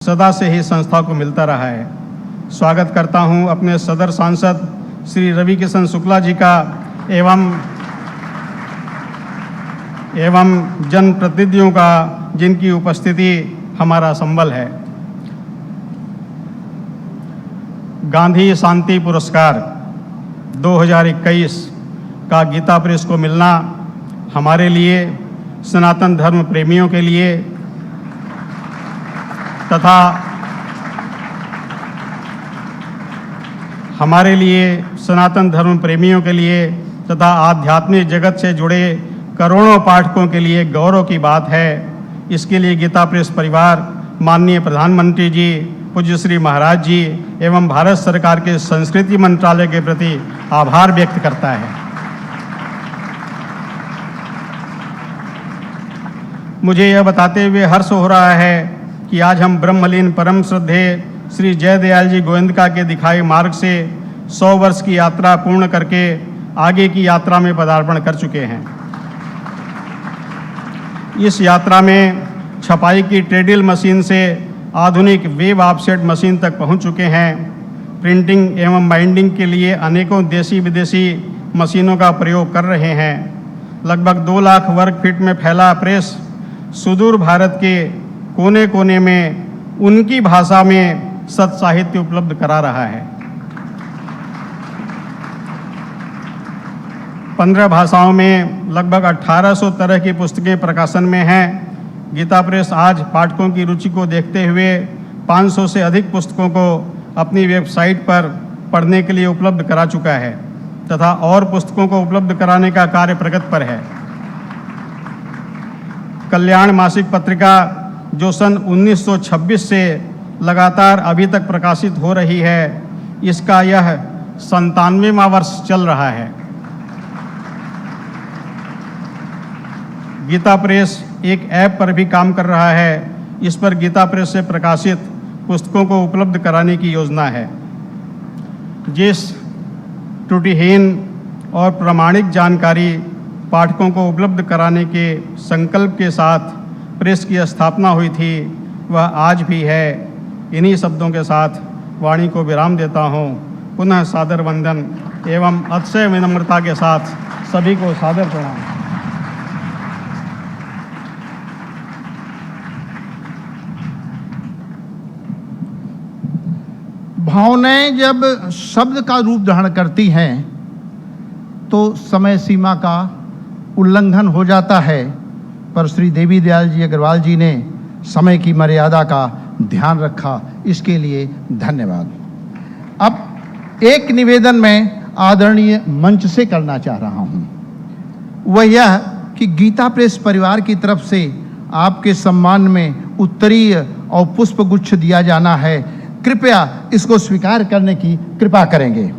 सदा से ही संस्था को मिलता रहा है। स्वागत करता हूं अपने सदर सांसद श्री रवि किशन शुक्ला जी का एवं जनप्रतिनिधियों का, जिनकी उपस्थिति हमारा संबल है। गांधी शांति पुरस्कार 2021 का गीता प्रेस को मिलना हमारे लिए, सनातन धर्म प्रेमियों के लिए तथा आध्यात्मिक जगत से जुड़े करोड़ों पाठकों के लिए गौरव की बात है। इसके लिए गीता प्रेस परिवार माननीय प्रधानमंत्री जी, पूज्य श्री महाराज जी एवं भारत सरकार के संस्कृति मंत्रालय के प्रति आभार व्यक्त करता है। मुझे यह बताते हुए हर्ष हो रहा है कि आज हम ब्रह्मलीन परम श्रद्धेय श्री जयदयाल जी गोविंदका के दिखाए मार्ग से 100 वर्ष की यात्रा पूर्ण करके आगे की यात्रा में पदार्पण कर चुके हैं। इस यात्रा में छपाई की ट्रेडल मशीन से आधुनिक वेब ऑफसेट मशीन तक पहुंच चुके हैं। प्रिंटिंग एवं बाइंडिंग के लिए अनेकों देसी विदेशी मशीनों का प्रयोग कर रहे हैं। लगभग 2 लाख वर्ग फीट में फैला प्रेस सुदूर भारत के कोने कोने में उनकी भाषा में सत साहित्य उपलब्ध करा रहा है। 15 भाषाओं में लगभग 1800 तरह की पुस्तकें प्रकाशन में हैं। गीता प्रेस आज पाठकों की रुचि को देखते हुए 500 से अधिक पुस्तकों को अपनी वेबसाइट पर पढ़ने के लिए उपलब्ध करा चुका है तथा और पुस्तकों को उपलब्ध कराने का कार्य प्रगति पर है। कल्याण मासिक पत्रिका, जो सन 1926 से लगातार अभी तक प्रकाशित हो रही है, इसका यह 97वां वर्ष चल रहा है। गीता प्रेस एक ऐप पर भी काम कर रहा है। इस पर गीता प्रेस से प्रकाशित पुस्तकों को उपलब्ध कराने की योजना है। जिस त्रुटिहीन और प्रामाणिक जानकारी पाठकों को उपलब्ध कराने के संकल्प के साथ प्रेस की स्थापना हुई थी, वह आज भी है। इन्हीं शब्दों के साथ वाणी को विराम देता हूँ। पुनः सादर वंदन एवं अतिशय विनम्रता के साथ सभी को सादर प्रणाम। भावनाएं जब शब्द का रूप धारण करती हैं तो समय सीमा का उल्लंघन हो जाता है, पर श्री देवी दयाल जी अग्रवाल जी ने समय की मर्यादा का ध्यान रखा, इसके लिए धन्यवाद। अब एक निवेदन मैं आदरणीय मंच से करना चाह रहा हूं, वह यह कि गीता प्रेस परिवार की तरफ से आपके सम्मान में उत्तरीय और पुष्पगुच्छ दिया जाना है। कृपया इसको स्वीकार करने की कृपा करेंगे।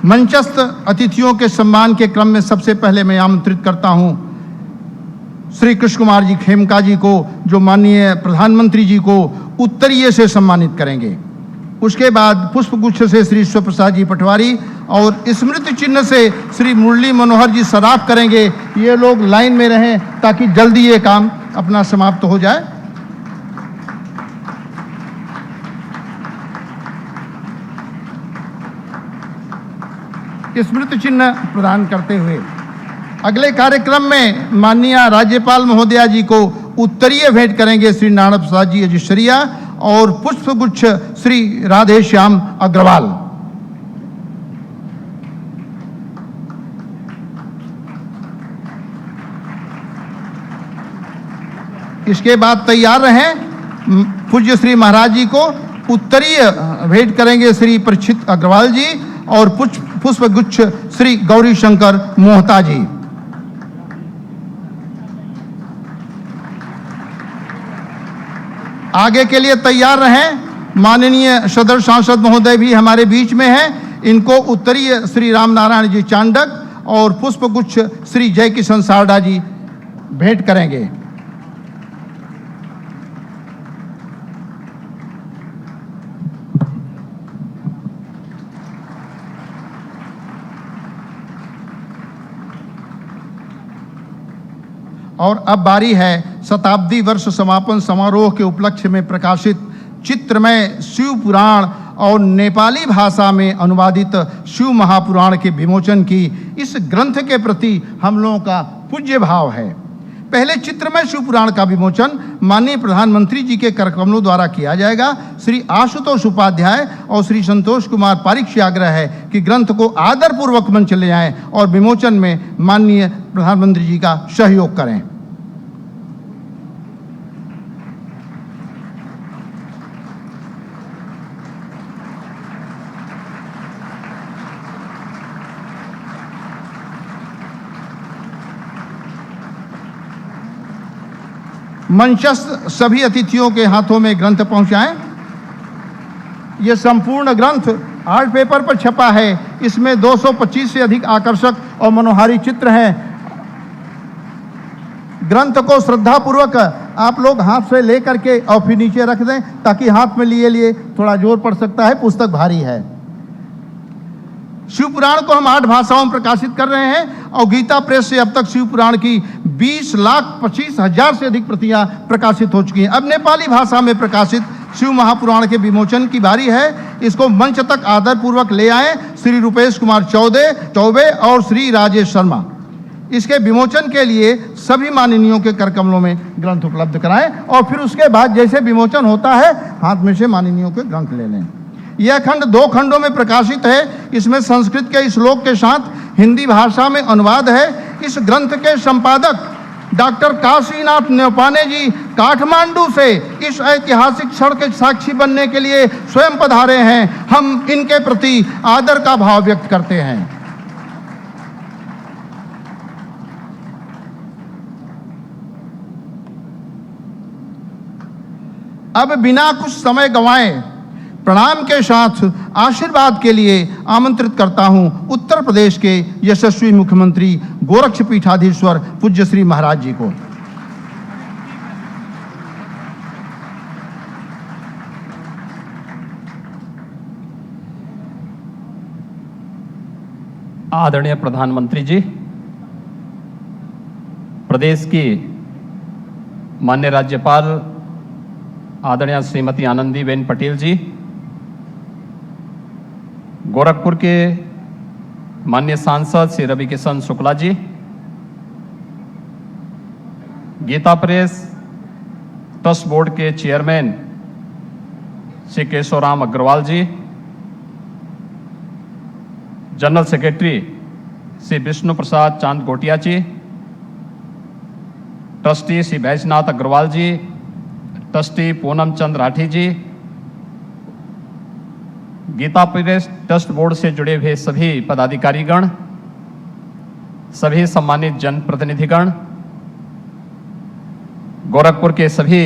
मंचस्थ अतिथियों के सम्मान के क्रम में सबसे पहले मैं आमंत्रित करता हूं श्री कृष्ण कुमार जी खेमका जी को, जो माननीय प्रधानमंत्री जी को उत्तरीय से सम्मानित करेंगे। उसके बाद पुष्पगुच्छ से श्री ईश्वर प्रसाद जी पटवारी और स्मृति चिन्ह से श्री मुरली मनोहर जी सराफ करेंगे। ये लोग लाइन में रहें ताकि जल्दी ये काम अपना समाप्त हो जाए। स्मृति चिन्ह प्रदान करते हुए अगले कार्यक्रम में माननीय राज्यपाल महोदया जी को उत्तरीय भेंट करेंगे श्री नारायण प्रसाद जी अजिशरिया और पुष्पगुच्छ श्री राधे श्याम अग्रवाल। इसके बाद तैयार रहें। पूज्य श्री महाराज जी को उत्तरीय भेंट करेंगे श्री परीक्षित अग्रवाल जी और पुष्पगुच्छ श्री गौरी शंकर मोहता जी। आगे के लिए तैयार रहें। माननीय सदर सांसद महोदय भी हमारे बीच में हैं। इनको उत्तरीय श्री राम नारायण जी चांडक और पुष्पगुच्छ श्री जय किशन सारडा जी भेंट करेंगे। और अब बारी है शताब्दी वर्ष समापन समारोह के उपलक्ष्य में प्रकाशित चित्रमय शिव पुराण और नेपाली भाषा में अनुवादित शिव महापुराण के विमोचन की। इस ग्रंथ के प्रति हम लोगों का पूज्य भाव है। पहले चित्रमय शिव पुराण का विमोचन माननीय प्रधानमंत्री जी के करकमलों द्वारा किया जाएगा। श्री आशुतोष उपाध्याय और श्री संतोष कुमार पारिक से आग्रह है कि ग्रंथ को आदरपूर्वक मंच ले आएं और विमोचन में माननीय प्रधानमंत्री जी का सहयोग करें। मंचस्थ सभी अतिथियों के हाथों में ग्रंथ पहुंचाएं। यह संपूर्ण ग्रंथ आर्ट पेपर पर छपा है। इसमें 225 से अधिक आकर्षक और मनोहारी चित्र हैं। ग्रंथ को श्रद्धापूर्वक आप लोग हाथ से लेकर के और फिर नीचे रख दें ताकि हाथ में लिए थोड़ा जोर पड़ सकता है, पुस्तक भारी है। शिव पुराण को हम 8 भाषाओं में प्रकाशित कर रहे हैं और गीता प्रेस से अब तक शिव पुराण की 20,25,000 से अधिक प्रतियां प्रकाशित हो चुकी हैं। अब नेपाली भाषा में प्रकाशित शिव महापुराण के विमोचन की बारी है। इसको मंच तक आदरपूर्वक ले आए श्री रूपेश कुमार चौबे और श्री राजेश शर्मा। इसके विमोचन के लिए सभी माननीयों के करकमलों में ग्रंथ उपलब्ध कराएं और फिर उसके बाद जैसे विमोचन होता है हाथ में से माननीयों के ग्रंथ ले लें। यह खंड 2 खंडों में प्रकाशित है। इसमें संस्कृत के श्लोक के साथ हिंदी भाषा में अनुवाद है। इस ग्रंथ के संपादक डॉक्टर काशीनाथ न्योपाने जी काठमांडू से इस ऐतिहासिक क्षण के साक्षी बनने के लिए स्वयं पधारे हैं। हम इनके प्रति आदर का भाव व्यक्त करते हैं। अब बिना कुछ समय गंवाए प्रणाम के साथ आशीर्वाद के लिए आमंत्रित करता हूं उत्तर प्रदेश के यशस्वी मुख्यमंत्री गोरक्ष पीठाधीश्वर पूज्य श्री महाराज जी को। आदरणीय प्रधानमंत्री जी, प्रदेश की माननीय राज्यपाल आदरणीय श्रीमती आनंदीबेन पटेल जी, गोरखपुर के माननीय सांसद Shri Ravi Kishan Shukla ji, Gita press trust board के चेयरमैन श्री केशवराम अग्रवाल जी, जनरल सेक्रेटरी श्री विष्णु प्रसाद चांद गोटिया जी, ट्रस्टी श्री बैजनाथ अग्रवाल जी, ट्रस्टी पूनम चंद राठी जी, गीता प्रेस ट्रस्ट बोर्ड से जुड़े हुए सभी पदाधिकारीगण, सभी सम्मानित जनप्रतिनिधिगण, गोरखपुर के सभी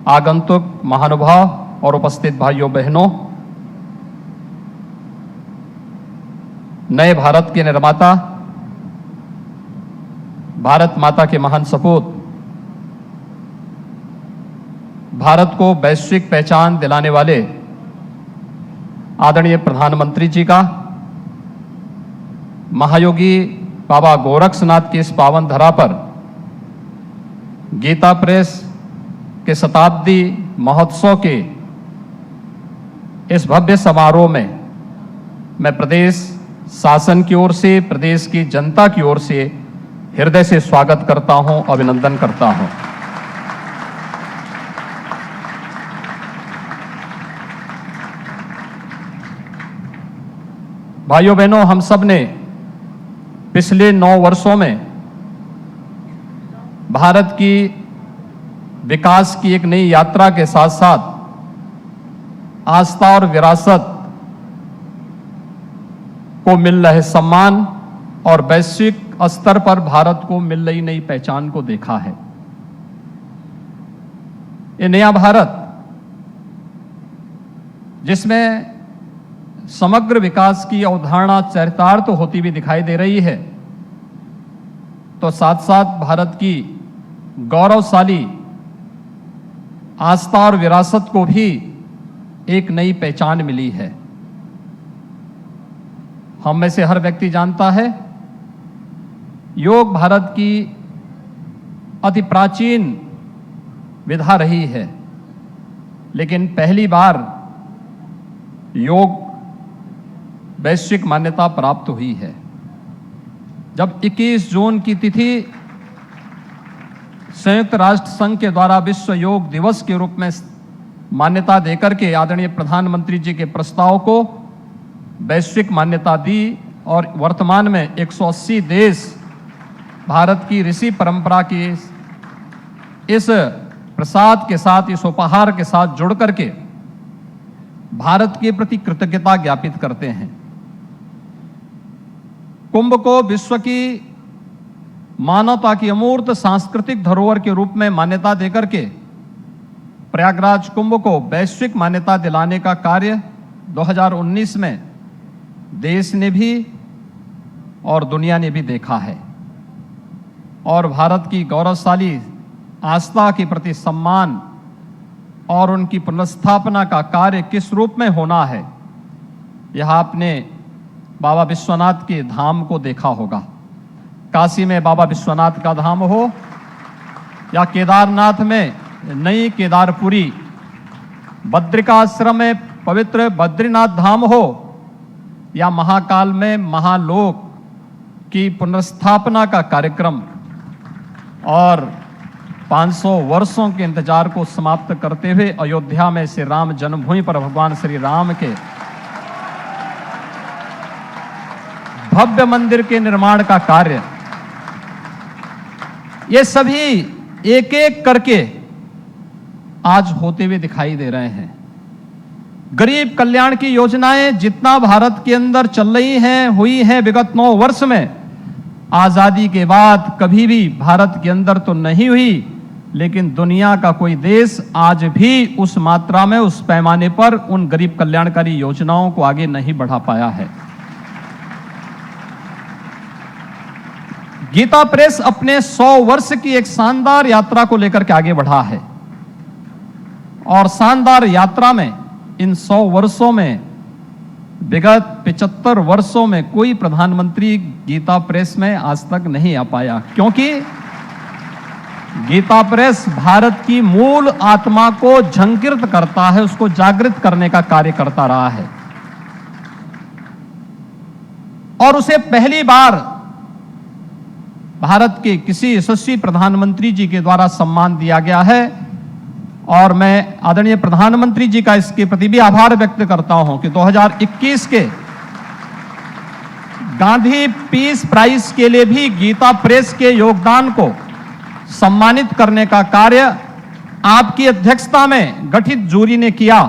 आगंतुक महानुभाव और उपस्थित भाइयों बहनों, नए भारत के निर्माता, भारत माता के महान सपूत, भारत को वैश्विक पहचान दिलाने वाले आदरणीय प्रधानमंत्री जी का, महायोगी बाबा गोरक्षनाथ की इस पावन धरा पर गीता प्रेस के शताब्दी महोत्सव के इस भव्य समारोह में मैं प्रदेश शासन की ओर से, प्रदेश की जनता की ओर से हृदय से स्वागत करता हूं, अभिनंदन करता हूं। भाइयों बहनों, हम सब ने पिछले 9 वर्षों में भारत की विकास की एक नई यात्रा के साथ साथ आस्था और विरासत को मिल रहे सम्मान और वैश्विक स्तर पर भारत को मिल रही नई पहचान को देखा है। ये नया भारत जिसमें समग्र विकास की अवधारणा चरितार्थ होती हुई दिखाई दे रही है, तो साथ साथ भारत की गौरवशाली आस्था और विरासत को भी एक नई पहचान मिली है। हम में से हर व्यक्ति जानता है योग भारत की अति प्राचीन विधा रही है, लेकिन पहली बार योग वैश्विक मान्यता प्राप्त हुई है। जब 21 जून की तिथि संयुक्त राष्ट्र संघ के द्वारा विश्व योग दिवस के रूप में मान्यता देकर के आदरणीय प्रधानमंत्री जी के प्रस्ताव को वैश्विक मान्यता दी और वर्तमान में 180 देश भारत की ऋषि परंपरा की इस प्रसाद के साथ, इस उपहार के साथ जुड़ करके भारत के प्रति कृतज्ञता ज्ञापित करते हैं। कुंभ को विश्व की मानवता की अमूर्त सांस्कृतिक धरोहर के रूप में मान्यता देकर के प्रयागराज कुंभ को वैश्विक मान्यता दिलाने का कार्य 2019 में देश ने भी और दुनिया ने भी देखा है। और भारत की गौरवशाली आस्था के प्रति सम्मान और उनकी पुनर्स्थापना का कार्य किस रूप में होना है, यह आपने बाबा विश्वनाथ के धाम को देखा होगा। काशी में बाबा विश्वनाथ का धाम हो या केदारनाथ में नई केदारपुरी, बद्रिकाश्रम में पवित्र बद्रीनाथ धाम हो या महाकाल में महालोक की पुनर्स्थापना का कार्यक्रम और 500 वर्षों के इंतजार को समाप्त करते हुए अयोध्या में से राम जन्मभूमि पर भगवान श्री राम के भव्य मंदिर के निर्माण का कार्य, ये सभी एक एक करके आज होते हुए दिखाई दे रहे हैं। गरीब कल्याण की योजनाएं जितना भारत के अंदर चल रही हैं, हुई हैं विगत 9 वर्ष में, आजादी के बाद कभी भी भारत के अंदर तो नहीं हुई, लेकिन दुनिया का कोई देश आज भी उस मात्रा में, उस पैमाने पर उन गरीब कल्याणकारी योजनाओं को आगे नहीं बढ़ा पाया है। गीता प्रेस अपने 100 वर्ष की एक शानदार यात्रा को लेकर के आगे बढ़ा है और शानदार यात्रा में इन 100 वर्षों में विगत 75 वर्षों में कोई प्रधानमंत्री गीता प्रेस में आज तक नहीं आ पाया, क्योंकि गीता प्रेस भारत की मूल आत्मा को झंकृत करता है, उसको जागृत करने का कार्य करता रहा है। और उसे पहली बार भारत के किसी यशस्वी प्रधानमंत्री जी के द्वारा सम्मान दिया गया है और मैं आदरणीय प्रधानमंत्री जी का इसके प्रति भी आभार व्यक्त करता हूं कि 2021 के गांधी पीस प्राइज के लिए भी गीता प्रेस के योगदान को सम्मानित करने का कार्य आपकी अध्यक्षता में गठित जूरी ने किया।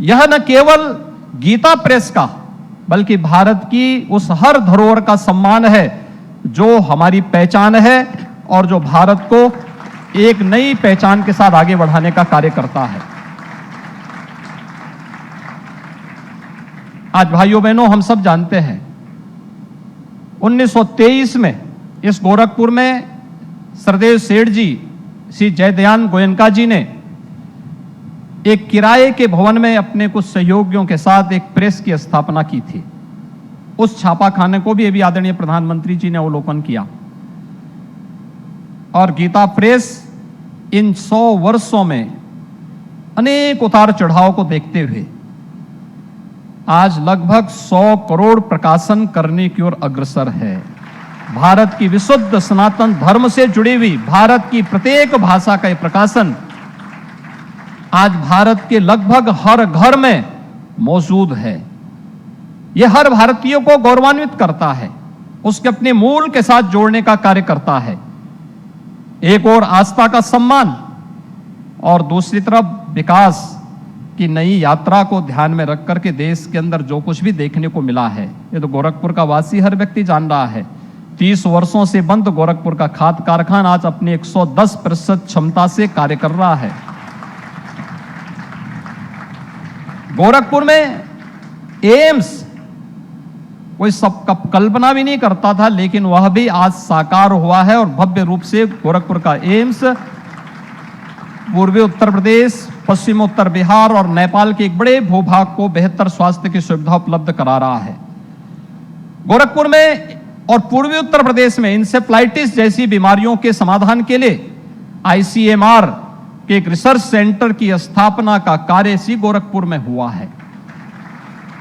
यह न केवल गीता प्रेस का बल्कि भारत की उस हर धरोहर का सम्मान है जो हमारी पहचान है और जो भारत को एक नई पहचान के साथ आगे बढ़ाने का कार्य करता है। आज भाइयों बहनों, हम सब जानते हैं 1923 में इस गोरखपुर में सरदेव सेठ जी, श्री जयदयान गोयनका जी ने एक किराए के भवन में अपने कुछ सहयोगियों के साथ एक प्रेस की स्थापना की थी। उस छापाखाने को भी अभी आदरणीय प्रधानमंत्री जी ने अवलोकन किया और गीता प्रेस इन 100 वर्षों में अनेक उतार चढ़ाव को देखते हुए आज लगभग 100 करोड़ प्रकाशन करने की ओर अग्रसर है। भारत की विशुद्ध सनातन धर्म से जुड़ी हुई भारत की प्रत्येक भाषा का यह प्रकाशन आज भारत के लगभग हर घर में मौजूद है। यह हर भारतीय को गौरवान्वित करता है, उसके अपने मूल के साथ जोड़ने का कार्य करता है। एक और आस्था का सम्मान और दूसरी तरफ विकास की नई यात्रा को ध्यान में रख करके देश के अंदर जो कुछ भी देखने को मिला है, ये तो गोरखपुर का वासी हर व्यक्ति जान रहा है। 30 वर्षों से बंद गोरखपुर का खाद कारखाना आज अपने 110% क्षमता से कार्य कर रहा है। गोरखपुर में एम्स कोई सब कल्पना भी नहीं करता था, लेकिन वह भी आज साकार हुआ है और भव्य रूप से गोरखपुर का एम्स पूर्वी उत्तर प्रदेश, पश्चिम उत्तर बिहार और नेपाल के एक बड़े भूभाग को बेहतर स्वास्थ्य की सुविधा उपलब्ध करा रहा है। गोरखपुर में और पूर्वी उत्तर प्रदेश में इंसेफ्लाइटिस जैसी बीमारियों के समाधान के लिए आईसीएमआर के एक रिसर्च सेंटर की स्थापना का कार्य इसी गोरखपुर में हुआ है।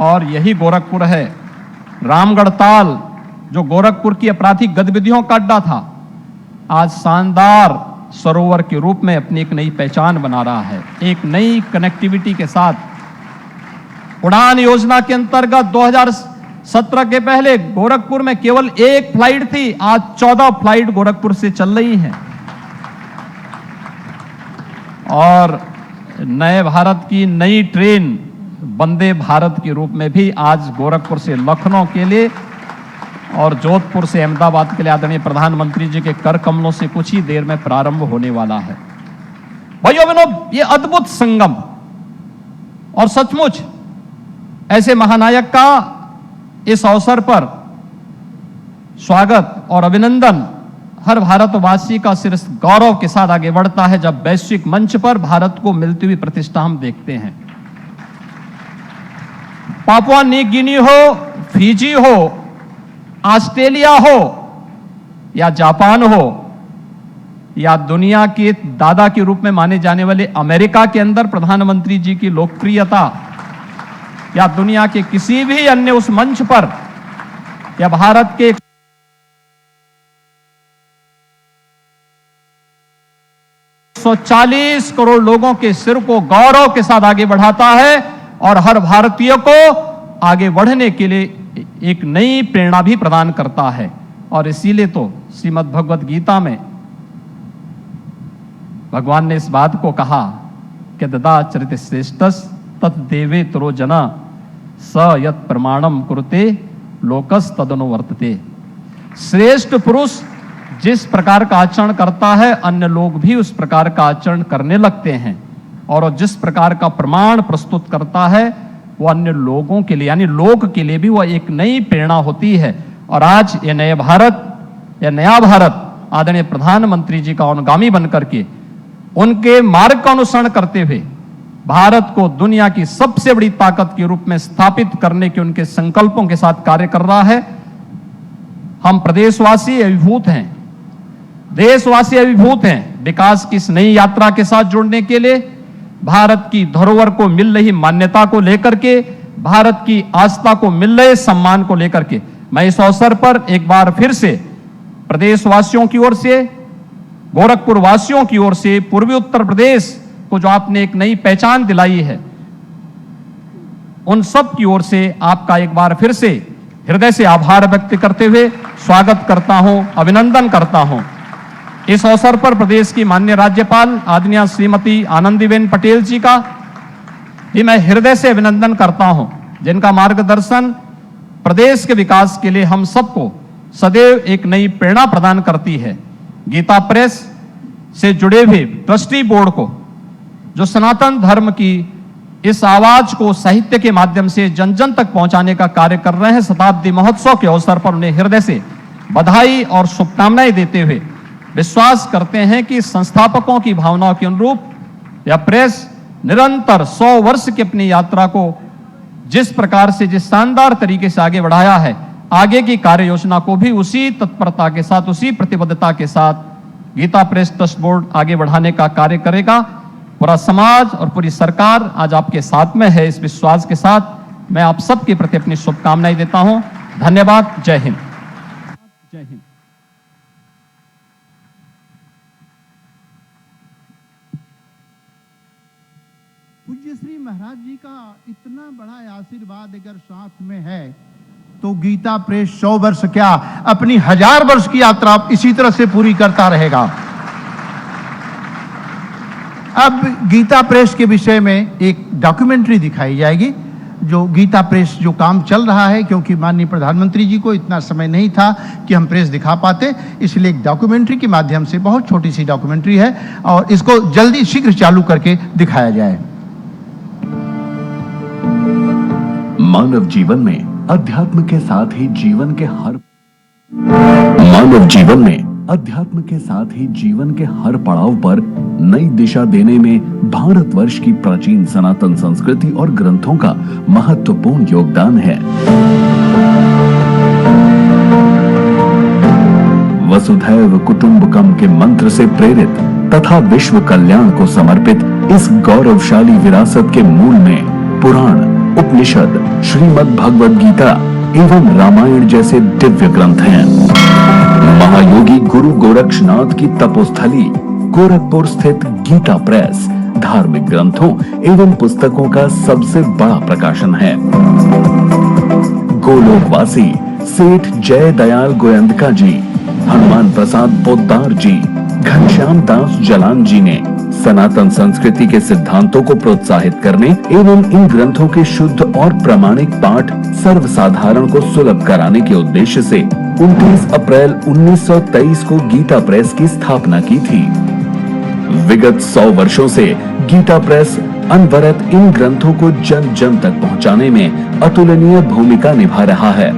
और यही गोरखपुर है रामगढ़ ताल, जो गोरखपुर की आपराधिक गतिविधियों का अड्डा था, आज शानदार सरोवर के रूप में अपनी एक नई पहचान बना रहा है। एक नई कनेक्टिविटी के साथ उड़ान योजना के अंतर्गत 2017 के पहले गोरखपुर में केवल एक फ्लाइट थी, आज 14 फ्लाइट गोरखपुर से चल रही हैं। और नए भारत की नई ट्रेन वंदे भारत के रूप में भी आज गोरखपुर से लखनऊ के लिए और जोधपुर से अहमदाबाद के लिए आदरणीय प्रधानमंत्री जी के कर कमलों से कुछ ही देर में प्रारंभ होने वाला है। भाइयों बहनों, ये अद्भुत संगम और सचमुच ऐसे महानायक का इस अवसर पर स्वागत और अभिनंदन हर भारतवासी का सिर गौरव के साथ आगे बढ़ता है जब वैश्विक मंच पर भारत को मिलती हुई प्रतिष्ठा हम देखते हैं। पापुआ न्यू गिनी हो, फिजी हो, ऑस्ट्रेलिया हो या जापान हो या दुनिया के दादा के रूप में माने जाने वाले अमेरिका के अंदर प्रधानमंत्री जी की लोकप्रियता या दुनिया के किसी भी अन्य उस मंच पर या भारत के 140 करोड़ लोगों के सिर को गौरव के साथ आगे बढ़ाता है और हर भारतीय को आगे बढ़ने के लिए एक नई प्रेरणा भी प्रदान करता है। और इसीलिए तो श्रीमद् भगवद गीता में भगवान ने इस बात को कहा कि ददा चरित श्रेष्ठस तत् देवे तरो जना स यत् प्रमाणम कुरुते लोकस तदनुवर्तते। श्रेष्ठ पुरुष जिस प्रकार का आचरण करता है अन्य लोग भी उस प्रकार का आचरण करने लगते हैं, और जिस प्रकार का प्रमाण प्रस्तुत करता है वो अन्य लोगों के लिए यानी लोक के लिए भी वह एक नई प्रेरणा होती है। और आज ये नया भारत आदरणीय प्रधानमंत्री जी का अनुगामी बनकर के उनके मार्ग का अनुसरण करते हुए भारत को दुनिया की सबसे बड़ी ताकत के रूप में स्थापित करने के उनके संकल्पों के साथ कार्य कर रहा है। हम प्रदेशवासी अभिभूत हैं, देशवासी अभिभूत हैं विकास की इस नई यात्रा के साथ जुड़ने के लिए, भारत की धरोहर को मिल रही मान्यता को लेकर के, भारत की आस्था को मिल रहे सम्मान को लेकर के मैं इस अवसर पर एक बार फिर से प्रदेशवासियों की ओर से, गोरखपुर वासियों की ओर से, पूर्वी उत्तर प्रदेश को जो आपने एक नई पहचान दिलाई है, उन सब की ओर से आपका एक बार फिर से हृदय से आभार व्यक्त करते हुए स्वागत करता हूं, अभिनंदन करता हूं। इस अवसर पर प्रदेश की माननीय राज्यपाल आदरणीय श्रीमती आनंदीबेन पटेल जी का भी मैं हृदय से अभिनंदन करता हूं, जिनका मार्गदर्शन प्रदेश के विकास के लिए हम सबको सदैव एक नई प्रेरणा प्रदान करती है। गीता प्रेस से जुड़े हुए ट्रस्टी बोर्ड को, जो सनातन धर्म की इस आवाज को साहित्य के माध्यम से जन जन तक पहुंचाने का कार्य कर रहे हैं, शताब्दी महोत्सव के अवसर पर उन्हें हृदय से बधाई और शुभकामनाएं देते हुए विश्वास करते हैं कि संस्थापकों की भावनाओं के अनुरूप यह प्रेस निरंतर 100 वर्ष की अपनी यात्रा को जिस प्रकार से, जिस शानदार तरीके से आगे बढ़ाया है, आगे की कार्य योजना को भी उसी तत्परता के साथ, उसी प्रतिबद्धता के साथ गीता प्रेस ट्रस्ट बोर्ड आगे बढ़ाने का कार्य करेगा। पूरा समाज और पूरी सरकार आज आपके साथ में है। इस विश्वास के साथ मैं आप सबके प्रति अपनी शुभकामनाएं देता हूं। धन्यवाद। जय हिंद। जय हिंद। पूज्य श्री महाराज जी का इतना बड़ा आशीर्वाद अगर साथ में है तो गीता प्रेस 100 वर्ष क्या अपनी 1000 वर्ष की यात्रा इसी तरह से पूरी करता रहेगा। अब गीता प्रेस के विषय में एक डॉक्यूमेंट्री दिखाई जाएगी, जो गीता प्रेस जो काम चल रहा है, क्योंकि माननीय प्रधानमंत्री जी को इतना समय नहीं था कि हम प्रेस दिखा पाते, इसलिए एक डॉक्यूमेंट्री के माध्यम से, बहुत छोटी सी डॉक्यूमेंट्री है और इसको जल्दी शीघ्र चालू करके दिखाया जाए। मानव जीवन में अध्यात्म के साथ ही जीवन के हर पड़ाव पर नई दिशा देने में भारतवर्ष की प्राचीन सनातन संस्कृति और ग्रंथों का महत्वपूर्ण योगदान है। वसुधैव कुटुंबकम के मंत्र से प्रेरित तथा विश्व कल्याण को समर्पित इस गौरवशाली विरासत के मूल में पुराण, उपनिषद, श्रीमद् भगवद गीता एवं रामायण जैसे दिव्य ग्रंथ हैं। महायोगी गुरु गोरक्षनाथ की तपोस्थली गोरखपुर स्थित गीता प्रेस धार्मिक ग्रंथों एवं पुस्तकों का सबसे बड़ा प्रकाशन है। गोलोकवासी सेठ जय दयाल गोयंदका जी, हनुमान प्रसाद पोद्दार जी, घनश्याम दास जलान जी ने सनातन संस्कृति के सिद्धांतों को प्रोत्साहित करने एवं इन ग्रंथों के शुद्ध और प्रामाणिक पाठ सर्वसाधारण को सुलभ कराने के उद्देश्य से 29 अप्रैल 1923 को गीता प्रेस की स्थापना की थी। विगत 100 वर्षों से गीता प्रेस अनवरत इन ग्रंथों को जन जन तक पहुंचाने में अतुलनीय भूमिका निभा रहा है।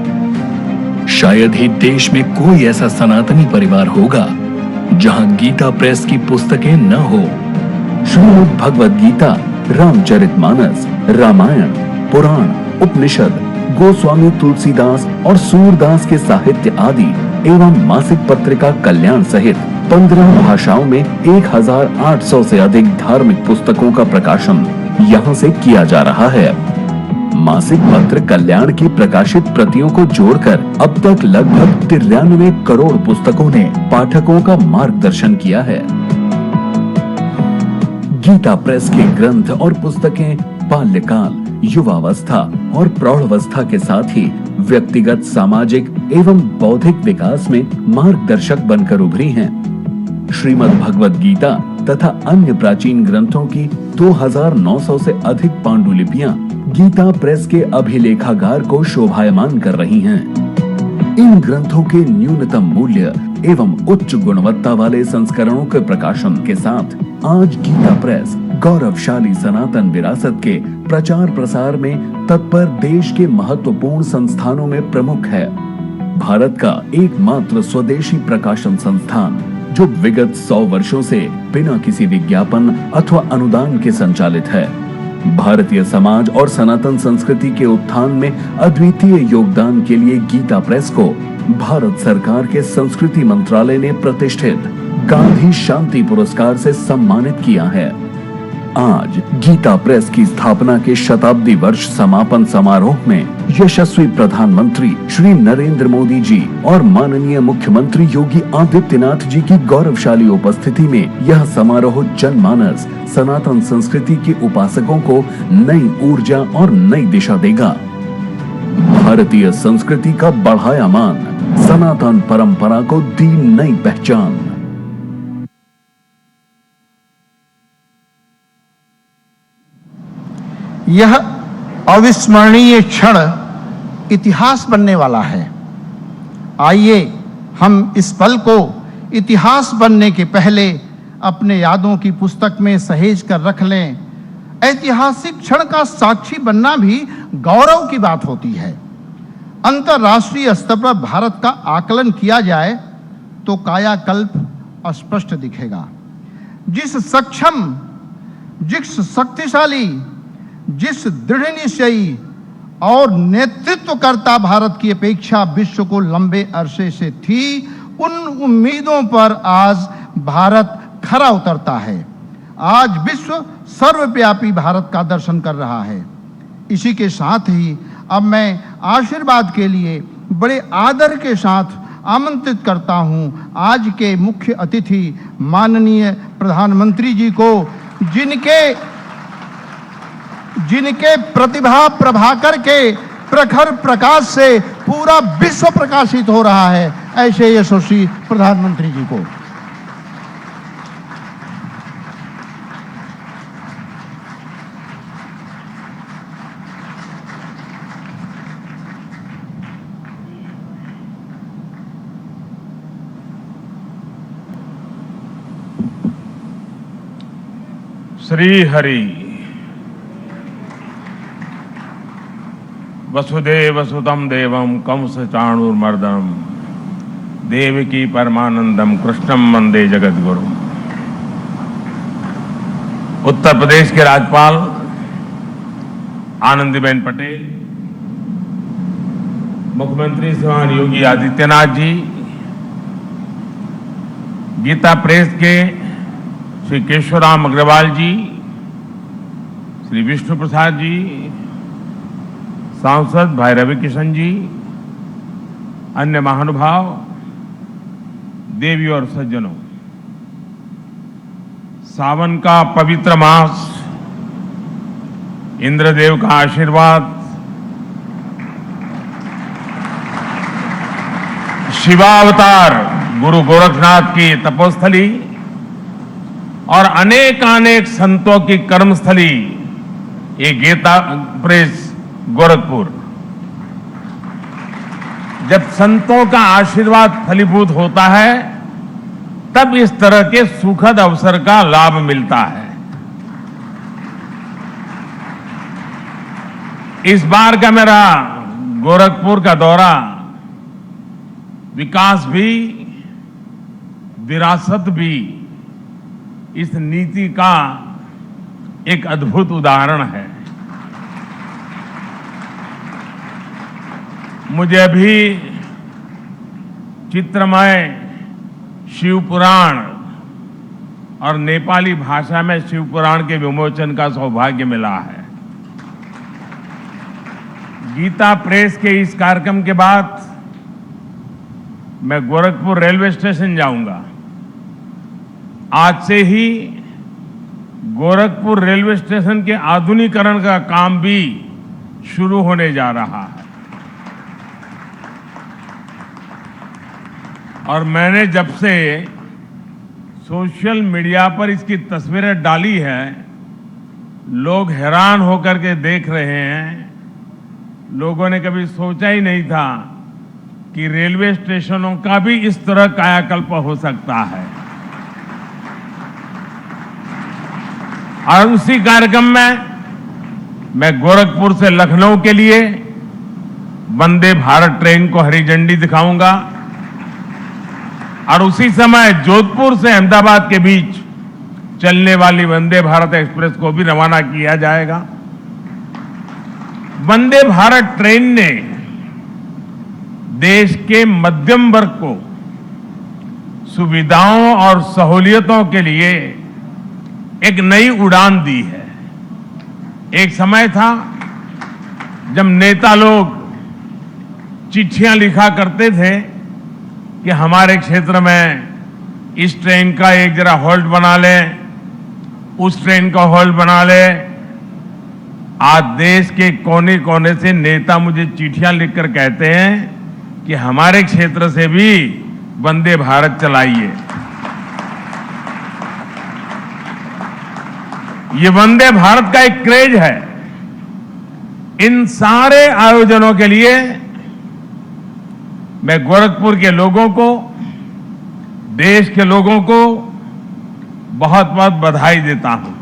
शायद ही देश में कोई ऐसा सनातनी परिवार होगा जहां गीता प्रेस की पुस्तकें न हो। श्रीमद् भगवद गीता, रामचरितमानस, रामायण, पुराण, उपनिषद, गोस्वामी तुलसीदास और सूरदास के साहित्य आदि एवं मासिक पत्रिका कल्याण सहित 15 भाषाओं में 1800 से अधिक धार्मिक पुस्तकों का प्रकाशन यहां से किया जा रहा है। मासिक पत्र कल्याण की प्रकाशित प्रतियों को जोड़कर अब तक लगभग 93 करोड़ पुस्तकों ने पाठकों का मार्गदर्शन किया है। गीता प्रेस के ग्रंथ और पुस्तकें बाल्यकाल, युवावस्था और प्रौढ़ावस्था के साथ ही व्यक्तिगत, सामाजिक एवं बौद्धिक विकास में मार्गदर्शक बनकर उभरी हैं। श्रीमद् भगवद गीता तथा अन्य प्राचीन ग्रंथों की 2900 से अधिक पांडुलिपियां गीता प्रेस के अभिलेखागार को शोभायमान कर रही हैं। इन ग्रंथों के न्यूनतम मूल्य एवं उच्च गुणवत्ता वाले संस्करणों के प्रकाशन के साथ आज गीता प्रेस गौरवशाली सनातन विरासत के प्रचार प्रसार में तत्पर देश के महत्वपूर्ण संस्थानों में प्रमुख है। भारत का एकमात्र स्वदेशी प्रकाशन संस्थान जो विगत 100 वर्षों से बिना किसी विज्ञापन अथवा अनुदान के संचालित है। भारतीय समाज और सनातन संस्कृति के उत्थान में अद्वितीय योगदान के लिए गीता प्रेस को भारत सरकार के संस्कृति मंत्रालय ने प्रतिष्ठित गांधी शांति पुरस्कार से सम्मानित किया है। आज गीता प्रेस की स्थापना के शताब्दी वर्ष समापन समारोह में यशस्वी प्रधानमंत्री श्री नरेंद्र मोदी जी और माननीय मुख्यमंत्री योगी आदित्यनाथ जी की गौरवशाली उपस्थिति में यह समारोह जनमानस सनातन संस्कृति के उपासकों को नई ऊर्जा और नई दिशा देगा। भारतीय संस्कृति का बढ़ाया मान, सनातन परंपरा को दी नई पहचान। यह अविस्मरणीय क्षण इतिहास बनने वाला है। आइए हम इस पल को इतिहास बनने के पहले अपने यादों की पुस्तक में सहेज कर रख लें। ऐतिहासिक क्षण का साक्षी बनना भी गौरव की बात होती है। अंतर्राष्ट्रीय स्तर पर भारत का आकलन किया जाए तो कायाकल्प स्पष्ट दिखेगा। जिस सक्षम, जिस शक्तिशाली, जिस दृढ़ निश्चयी और नेतृत्वकर्ता भारत की अपेक्षा विश्व को लंबे अरसे से थी, उन उम्मीदों पर आज भारत खरा उतरता है। आज विश्व सर्वव्यापी भारत का दर्शन कर रहा है। इसी के साथ ही अब मैं आशीर्वाद के लिए बड़े आदर के साथ आमंत्रित करता हूं आज के मुख्य अतिथि माननीय प्रधानमंत्री जी को, जिनके प्रतिभा प्रभाकर के प्रखर प्रकाश से पूरा विश्व प्रकाशित हो रहा है, ऐसे यशस्वी प्रधानमंत्री जी को। श्री हरि वसुदेव सुतम देवम कंस चाणूरमर्दनम देवकी परमानंदम कृष्णम वंदे जगद्गुरु। उत्तर प्रदेश के राज्यपाल आनंदीबेन पटेल, मुख्यमंत्री श्रीमान योगी आदित्यनाथ जी, गीता प्रेस के श्री केशवराम अग्रवाल जी, श्री विष्णु प्रसाद जी, सांसद भाई रवि किशन जी, अन्य महानुभाव, देवी और सज्जनों, सावन का पवित्र मास, इंद्रदेव का आशीर्वाद, शिवावतार गुरु गोरखनाथ की तपोस्थली और अनेकानेक संतों की कर्मस्थली ये गीता प्रेस गोरखपुर। जब संतों का आशीर्वाद फलीभूत होता है तब इस तरह के सुखद अवसर का लाभ मिलता है। इस बार का मेरा गोरखपुर का दौरा विकास भी, विरासत भी, इस नीति का एक अद्भुत उदाहरण है। मुझे अभी चित्रमय शिव पुराण और नेपाली भाषा में शिव पुराण के विमोचन का सौभाग्य मिला है। गीता प्रेस के इस कार्यक्रम के बाद मैं गोरखपुर रेलवे स्टेशन जाऊंगा। आज से ही गोरखपुर रेलवे स्टेशन के आधुनिकीकरण का काम भी शुरू होने जा रहा है। और मैंने जब से सोशल मीडिया पर इसकी तस्वीरें डाली है, लोग हैरान होकर के देख रहे हैं। लोगों ने कभी सोचा ही नहीं था कि रेलवे स्टेशनों का भी इस तरह कायाकल्प हो सकता है। और उसी कार्यक्रम में मैं गोरखपुर से लखनऊ के लिए वंदे भारत ट्रेन को हरी झंडी दिखाऊंगा और उसी समय जोधपुर से अहमदाबाद के बीच चलने वाली वंदे भारत एक्सप्रेस को भी रवाना किया जाएगा। वंदे भारत ट्रेन ने देश के मध्यम वर्ग को सुविधाओं और सहूलियतों के लिए एक नई उड़ान दी है। एक समय था जब नेता लोग चिट्ठियां लिखा करते थे कि हमारे क्षेत्र में इस ट्रेन का एक जरा होल्ड बना ले, उस ट्रेन का होल्ड बना ले। आज देश के कोने कोने से नेता मुझे चिट्ठियां लिखकर कहते हैं कि हमारे क्षेत्र से भी वंदे भारत चलाइए। ये वंदे भारत का एक क्रेज है। इन सारे आयोजनों के लिए मैं गोरखपुर के लोगों को, देश के लोगों को बहुत बहुत बधाई देता हूं।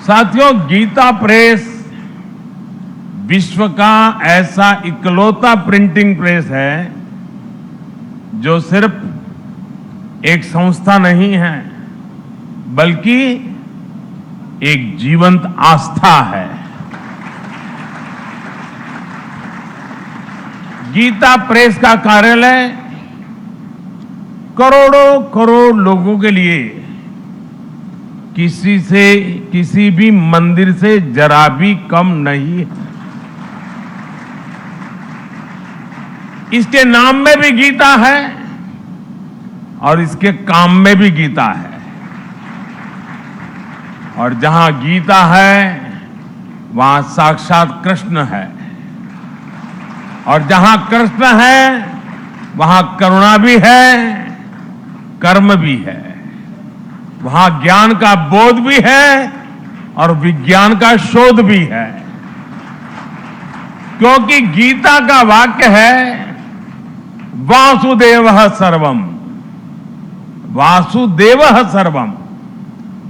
साथियों, गीता प्रेस विश्व का ऐसा इकलौता प्रिंटिंग प्रेस है जो सिर्फ एक संस्था नहीं है बल्कि एक जीवंत आस्था है। गीता प्रेस का कार्यालय करोड़ों करोड़ लोगों के लिए किसी भी मंदिर से जरा भी कम नहीं है। इसके नाम में भी गीता है और इसके काम में भी गीता है। और जहां गीता है वहां साक्षात कृष्ण है और जहां कृष्ण है वहां करुणा भी है, कर्म भी है, वहां ज्ञान का बोध भी है और विज्ञान का शोध भी है। क्योंकि गीता का वाक्य है वासुदेवः सर्वम, वासुदेवः सर्वम।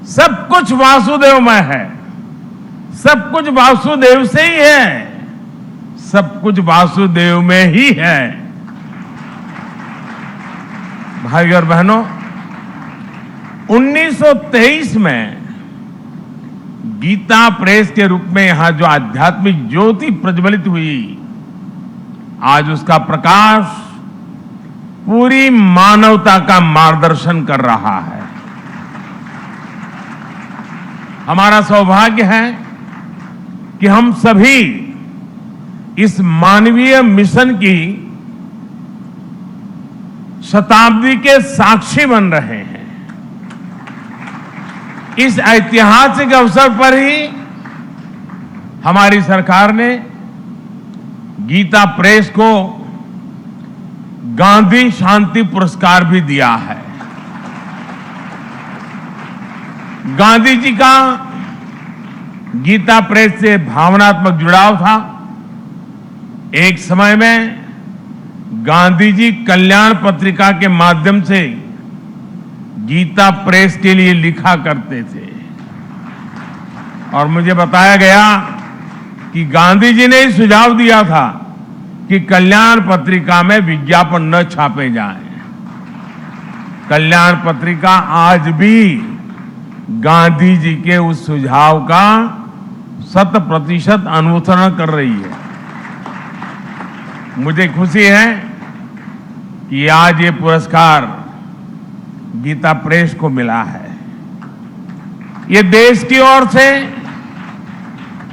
सब कुछ वासुदेवमय है, सब कुछ वासुदेव से ही है, सब कुछ वासुदेव में ही है। भाई और बहनों, 1923 में गीता प्रेस के रूप में यहां जो आध्यात्मिक ज्योति प्रज्वलित हुई, आज उसका प्रकाश पूरी मानवता का मार्गदर्शन कर रहा है। हमारा सौभाग्य है कि हम सभी इस मानवीय मिशन की शताब्दी के साक्षी बन रहे हैं। इस ऐतिहासिक अवसर पर ही हमारी सरकार ने गीता प्रेस को गांधी शांति पुरस्कार भी दिया है। गांधी जी का गीता प्रेस से भावनात्मक जुड़ाव था। एक समय में गांधी जी कल्याण पत्रिका के माध्यम से गीता प्रेस के लिए लिखा करते थे और मुझे बताया गया कि गांधी जी ने ही सुझाव दिया था कि कल्याण पत्रिका में विज्ञापन न छापे जाएं। कल्याण पत्रिका आज भी गांधी जी के उस सुझाव का 100% अनुसरण कर रही है। मुझे खुशी है कि आज ये पुरस्कार गीता प्रेस को मिला है। ये देश की ओर से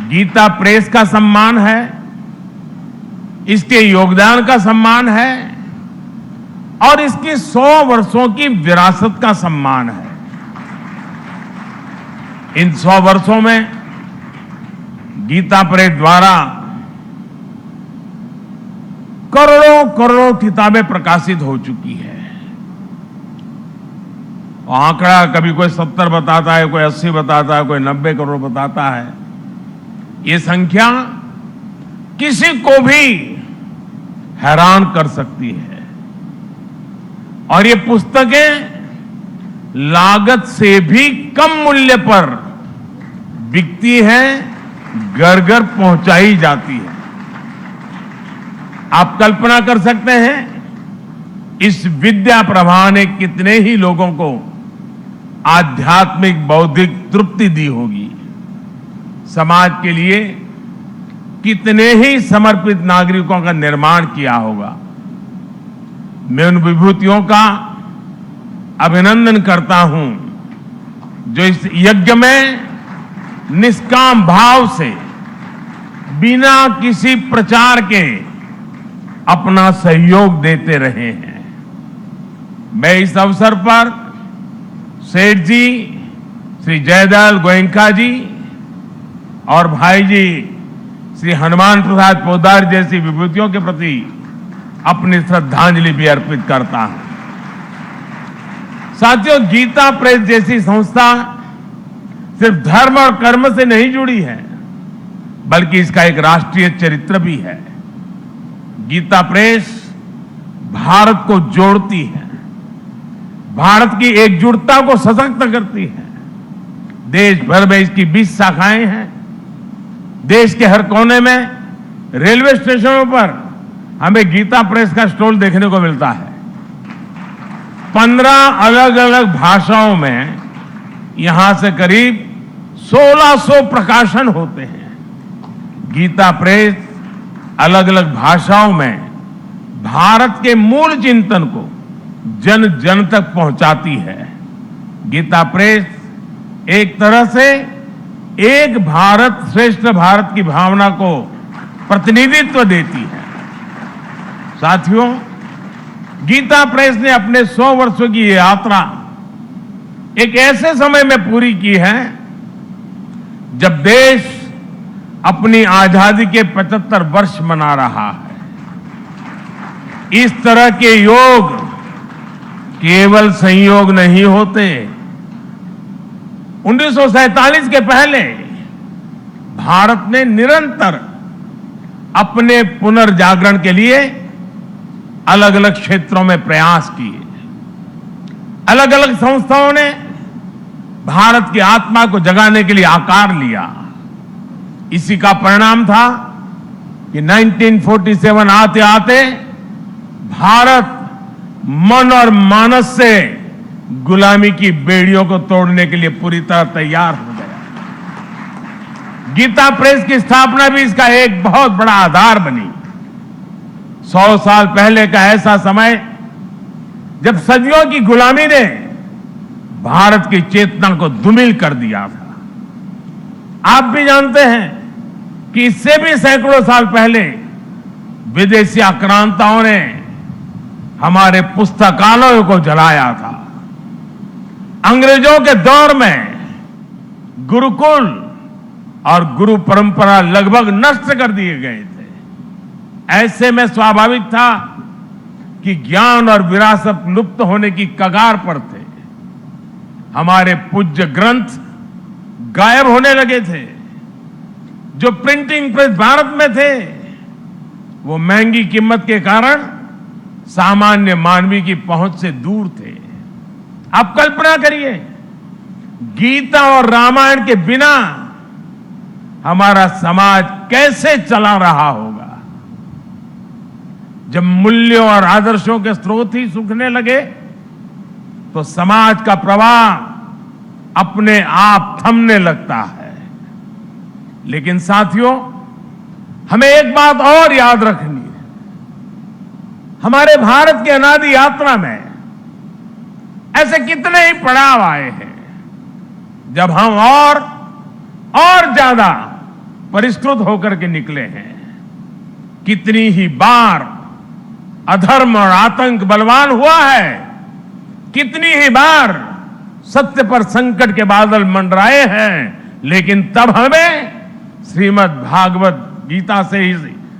गीता प्रेस का सम्मान है, इसके योगदान का सम्मान है और इसकी 100 वर्षों की विरासत का सम्मान है। इन 100 वर्षों में गीता प्रेस द्वारा करोड़ों करोड़ों किताबें प्रकाशित हो चुकी है। आंकड़ा कभी कोई 70 बताता है, कोई 80 बताता है, कोई 90 करोड़ बताता है। ये संख्या किसी को भी हैरान कर सकती है और ये पुस्तकें लागत से भी कम मूल्य पर बिकती है, घर घर पहुंचाई जाती है। आप कल्पना कर सकते हैं इस विद्या प्रवाह ने कितने ही लोगों को आध्यात्मिक बौद्धिक तृप्ति दी होगी, समाज के लिए कितने ही समर्पित नागरिकों का निर्माण किया होगा। मैं उन विभूतियों का अभिनंदन करता हूं जो इस यज्ञ में निष्काम भाव से बिना किसी प्रचार के अपना सहयोग देते रहे हैं। मैं इस अवसर पर सेठ जी, श्री जयदयाल गोयनका जी और भाई जी श्री हनुमान प्रसाद पोद्दार जैसी विभूतियों के प्रति अपनी श्रद्धांजलि भी अर्पित करता हूं। साथियों, गीता प्रेस जैसी संस्था सिर्फ धर्म और कर्म से नहीं जुड़ी है, बल्कि इसका एक राष्ट्रीय चरित्र भी है। गीता प्रेस भारत को जोड़ती है, भारत की एकजुटता को सशक्त करती है। देश भर में इसकी 20 शाखाएं हैं। देश के हर कोने में रेलवे स्टेशनों पर हमें गीता प्रेस का स्टॉल देखने को मिलता है। 15 अलग अलग भाषाओं में यहां से करीब 1600 प्रकाशन होते हैं। गीता प्रेस अलग अलग भाषाओं में भारत के मूल चिंतन को जन जन तक पहुंचाती है। गीता प्रेस एक तरह से एक भारत श्रेष्ठ भारत की भावना को प्रतिनिधित्व देती है। साथियों, गीता प्रेस ने अपने 100 वर्षों की ये यात्रा एक ऐसे समय में पूरी की है जब देश अपनी आजादी के 75 वर्ष मना रहा है। इस तरह के योग केवल संयोग नहीं होते। 1947 के पहले भारत ने निरंतर अपने पुनर्जागरण के लिए अलग अलग क्षेत्रों में प्रयास किए। अलग अलग संस्थाओं ने भारत की आत्मा को जगाने के लिए आकार लिया। इसी का परिणाम था कि 1947 आते आते भारत मन और मानस से गुलामी की बेड़ियों को तोड़ने के लिए पूरी तरह तैयार हो गया। गीता प्रेस की स्थापना भी इसका एक बहुत बड़ा आधार बनी। 100 साल पहले का ऐसा समय जब सदियों की गुलामी ने भारत की चेतना को धूमिल कर दिया था। आप भी जानते हैं कि इससे भी सैकड़ों साल पहले विदेशी आक्रांताओं ने हमारे पुस्तकालयों को जलाया था। अंग्रेजों के दौर में गुरुकुल और गुरु परंपरा लगभग नष्ट कर दिए गए थे। ऐसे में स्वाभाविक था कि ज्ञान और विरासत लुप्त होने की कगार पर थे। हमारे पूज्य ग्रंथ गायब होने लगे थे। जो प्रिंटिंग प्रेस भारत में थे वो महंगी कीमत के कारण सामान्य मानवी की पहुंच से दूर थे। आप कल्पना करिए, गीता और रामायण के बिना हमारा समाज कैसे चला रहा होगा। जब मूल्यों और आदर्शों के स्रोत ही सूखने लगे तो समाज का प्रवाह अपने आप थमने लगता है। लेकिन साथियों, हमें एक बात और याद रखनी है। हमारे भारत की अनादि यात्रा में ऐसे कितने ही पड़ाव आए हैं जब हम और ज्यादा परिष्कृत होकर के निकले हैं। कितनी ही बार अधर्म और आतंक बलवान हुआ है। कितनी ही बार सत्य पर संकट के बादल मंडराए हैं। लेकिन तब हमें श्रीमद् भागवत गीता से ही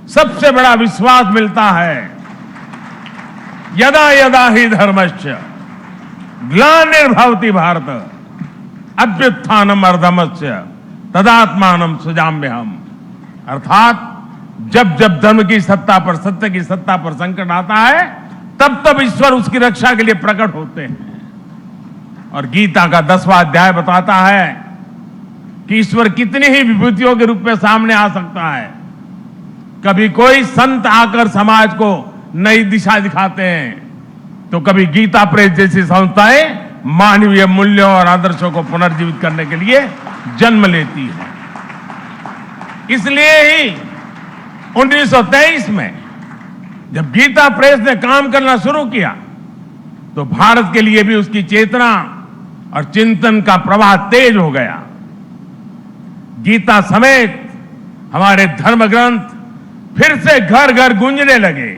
सबसे बड़ा विश्वास मिलता है। यदा यदा ही धर्मस्य ग्लानिर्भवति भारत अभ्युत्थानम अधर्मस्य तदात्मानं सृजाम्यहम्। अर्थात जब जब धर्म की सत्ता पर, सत्य की सत्ता पर संकट आता है, तब तब ईश्वर उसकी रक्षा के लिए प्रकट होते हैं। और गीता का 10वां अध्याय बताता है कि ईश्वर कितनी ही विभूतियों के रूप में सामने आ सकता है। कभी कोई संत आकर समाज को नई दिशा दिखाते हैं, तो कभी गीता प्रेस जैसी संस्थाएं मानवीय मूल्यों और आदर्शों को पुनर्जीवित करने के लिए जन्म लेती है। इसलिए ही 1923 में जब गीता प्रेस ने काम करना शुरू किया तो भारत के लिए भी उसकी चेतना और चिंतन का प्रवाह तेज हो गया। गीता समेत हमारे धर्म ग्रंथ फिर से घर घर गूंजने लगे।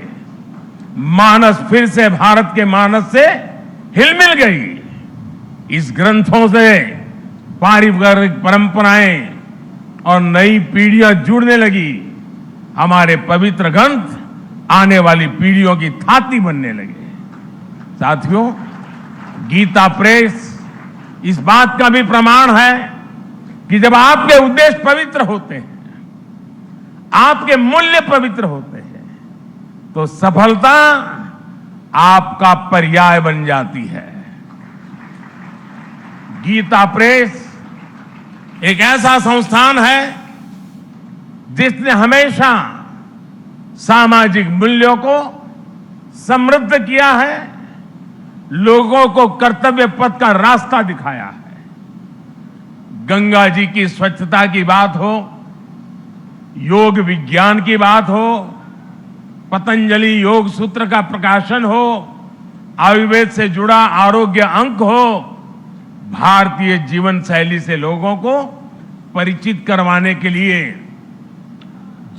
मानस फिर से भारत के मानस से हिलमिल गई। इस ग्रंथों से पारिवारिक परंपराएं और नई पीढ़ियां जुड़ने लगी। हमारे पवित्र ग्रंथ आने वाली पीढ़ियों की थाती बनने लगे। साथियों, गीता प्रेस इस बात का भी प्रमाण है कि जब आपके उद्देश्य पवित्र होते हैं, आपके मूल्य पवित्र होते हैं, तो सफलता आपका पर्याय बन जाती है। गीता प्रेस एक ऐसा संस्थान है जिसने हमेशा सामाजिक मूल्यों को समृद्ध किया है, लोगों को कर्तव्य पथ का रास्ता दिखाया है। गंगा जी की स्वच्छता की बात हो, योग विज्ञान की बात हो, पतंजलि योग सूत्र का प्रकाशन हो, आयुर्वेद से जुड़ा आरोग्य अंक हो, भारतीय जीवन शैली से लोगों को परिचित करवाने के लिए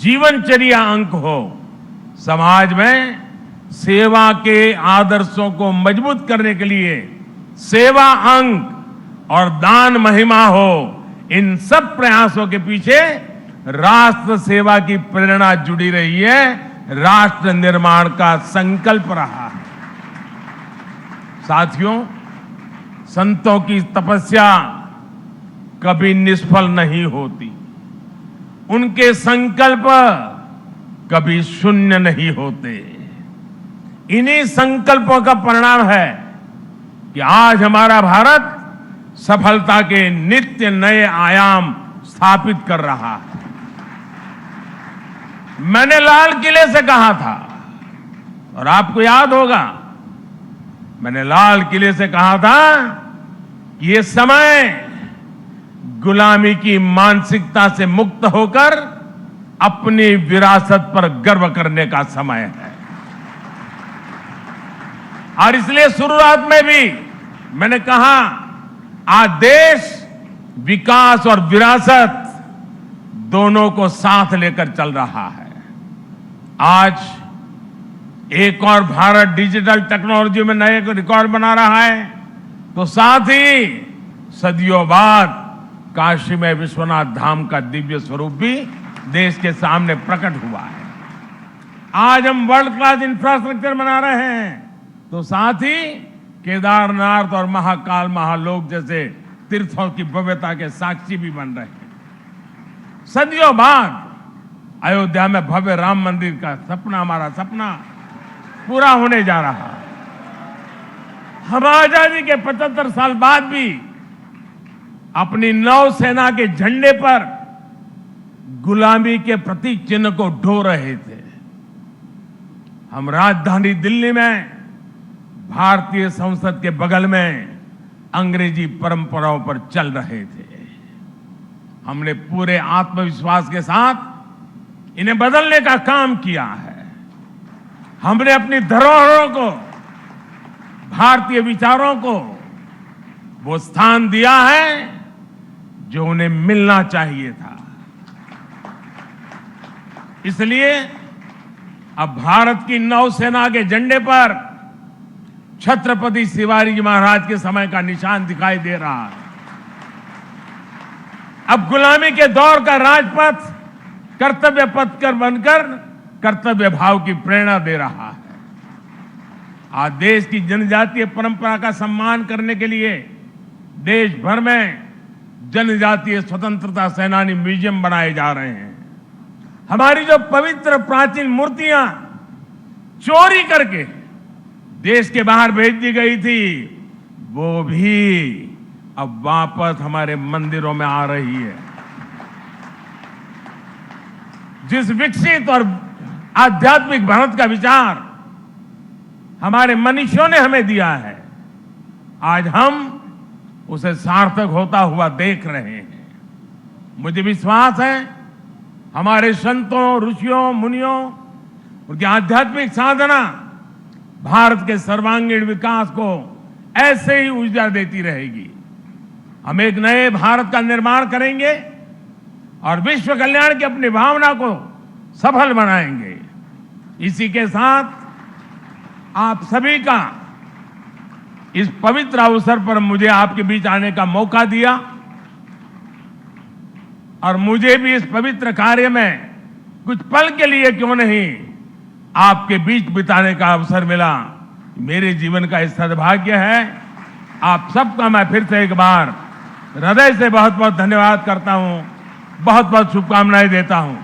जीवनचर्या अंक हो, समाज में सेवा के आदर्शों को मजबूत करने के लिए सेवा अंक और दान महिमा हो, इन सब प्रयासों के पीछे राष्ट्र सेवा की प्रेरणा जुड़ी रही है, राष्ट्र निर्माण का संकल्प रहा है। साथियों, संतों की तपस्या कभी निष्फल नहीं होती, उनके संकल्प कभी शून्य नहीं होते। इन्हीं संकल्पों का परिणाम है कि आज हमारा भारत सफलता के नित्य नए आयाम स्थापित कर रहा है। मैंने लाल किले से कहा था, और आपको याद होगा, मैंने लाल किले से कहा था कि ये समय गुलामी की मानसिकता से मुक्त होकर अपनी विरासत पर गर्व करने का समय है। और इसलिए शुरुआत में भी मैंने कहा आज देश विकास और विरासत दोनों को साथ लेकर चल रहा है। आज एक और भारत डिजिटल टेक्नोलॉजी में नए रिकॉर्ड बना रहा है, तो साथ ही सदियों बाद काशी में विश्वनाथ धाम का दिव्य स्वरूप भी देश के सामने प्रकट हुआ है। आज हम वर्ल्ड क्लास इंफ्रास्ट्रक्चर बना रहे हैं, तो साथ ही केदारनाथ और महाकाल महालोक जैसे तीर्थों की भव्यता के साक्षी भी बन रहे हैं। सदियों बाद अयोध्या में भव्य राम मंदिर का सपना, हमारा सपना पूरा होने जा रहा है। हम आजादी के 75 साल बाद भी अपनी नौसेना के झंडे पर गुलामी के प्रतीक चिन्ह को ढो रहे थे। हम राजधानी दिल्ली में भारतीय संसद के बगल में अंग्रेजी परंपराओं पर चल रहे थे। हमने पूरे आत्मविश्वास के साथ इन्हें बदलने का काम किया है। हमने अपनी धरोहरों को, भारतीय विचारों को वो स्थान दिया है जो उन्हें मिलना चाहिए था। इसलिए अब भारत की नौसेना के झंडे पर छत्रपति शिवाजी महाराज के समय का निशान दिखाई दे रहा है। अब गुलामी के दौर का राजपथ कर्तव्य पथ कर बनकर कर्तव्य भाव की प्रेरणा दे रहा है। आज देश की जनजातीय परंपरा का सम्मान करने के लिए देश भर में जनजातीय स्वतंत्रता सेनानी म्यूजियम बनाए जा रहे हैं। हमारी जो पवित्र प्राचीन मूर्तियां चोरी करके देश के बाहर भेज दी गई थी, वो भी अब वापस हमारे मंदिरों में आ रही है। जिस विकसित और आध्यात्मिक भारत का विचार हमारे मनीषियों ने हमें दिया है, आज हम उसे सार्थक होता हुआ देख रहे हैं। मुझे विश्वास है हमारे संतों, ऋषियों, मुनियों, उनकी आध्यात्मिक साधना भारत के सर्वांगीण विकास को ऐसे ही ऊर्जा देती रहेगी। हम एक नए भारत का निर्माण करेंगे और विश्व कल्याण की अपनी भावना को सफल बनाएंगे। इसी के साथ आप सभी का इस पवित्र अवसर पर मुझे आपके बीच आने का मौका दिया और मुझे भी इस पवित्र कार्य में कुछ पल के लिए क्यों नहीं आपके बीच बिताने का अवसर मिला। मेरे जीवन का इस सद्भाग्य है। आप सबका मैं फिर से एक बार हृदय से बहुत बहुत धन्यवाद करता हूं, बहुत बहुत शुभकामनाएं देता हूं।